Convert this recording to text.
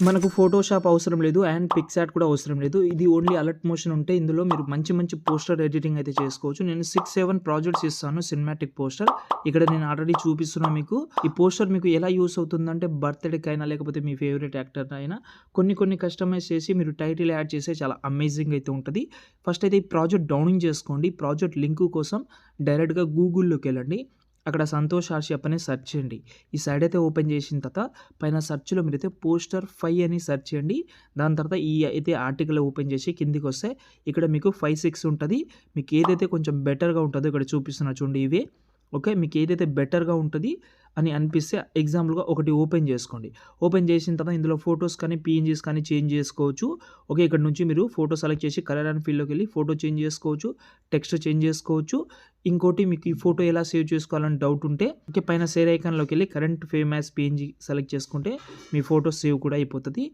మనకు ఫోటోషాప్ అవసరం లేదు అండ్ పిక్సార్ట్ కూడా అవసరం లేదు. ఇది ఓన్లీ అలర్ట్ మోషన్ ఉంటే ఇందులో మీరు మంచి మంచి పోస్టర్ ఎడిటింగ్ అయితే చేసుకోవచ్చు. నేను 6, 7 ప్రాజెక్ట్స్ ఇస్తాను సినిమాటిక్ పోస్టర్. ఇక్కడ నేను ఆల్రెడీ చూపిస్తున్నా మీకు. ఈ పోస్టర్ మీకు ఎలా యూజ్ అవుతుందంటే బర్త్‌డేకైనా లేకపోతే మీ ఫేవరెట్ యాక్టర్ అయినా కొన్ని కస్టమైజ్ చేసి మీరు టైటిల్ యాడ్ చేస్తే చాలా అమేజింగ్ అయితే ఉంటది. ఫస్ట్ అయితే ఈ ప్రాజెక్ట్ డౌన్లోడ్ చేసుకోండి. ప్రాజెక్ట్ లింక్ కోసం డైరెక్ట్‌గా గూగుల్‌లోకెళ్ళండి. అక్కడ సంతోష్ ఆర్షియప్ అని సెర్చ్ చేయండి. ఈ సైట్ అయితే ఓపెన్ చేసిన తర్వాత పైన సెర్చ్‌లో మీరైతే పోస్టర్ 5 అని సెర్చ్ చేయండి. దాని తర్వాత ఈ అయితే ఆర్టికల్ ఓపెన్ చేసి కిందికొస్తే ఇక్కడ మీకు 5, 6 ఉంటది. మీకు ఏదైతే కొంచెం బెటర్‌గా ఉంటదో ఇక్కడ చూపిస్తున్నా చూడండి ఇవే. ఓకే. మీకు ఏదైతే బెటర్‌గా ఉంటది అని అనిపిస్తే ఎగ్జాంపుల్‌గా ఒకటి ఓపెన్ చేసుకోండి. ఓపెన్ చేసిన తర్వాత ఇందులో ఫోటోస్ కానీ, పీఎన్‌జీస్ కానీ చేంజ్ చేసుకోవచ్చు. ఓకే. ఇక్కడ నుంచి మీరు ఫోటో సెలెక్ట్ చేసి కలర్ అండ్ ఫీల్డ్‌లోకెళ్ళి ఫోటో చేంజ్ చేసుకోవచ్చు. టెక్స్ట్ చేంజ్ చేసుకోవచ్చు. ఇంకోటి మీకు ఈ ఫోటో ఎలా సేవ్ చేసుకోవాలని డౌట్ ఉంటే ఓకే పైన షేర్ ఐకాన్‌లోకెళ్ళి current frame as PNG select చేసుకుంటే మీ ఫోటో సేవ్ కూడా అయిపోతది.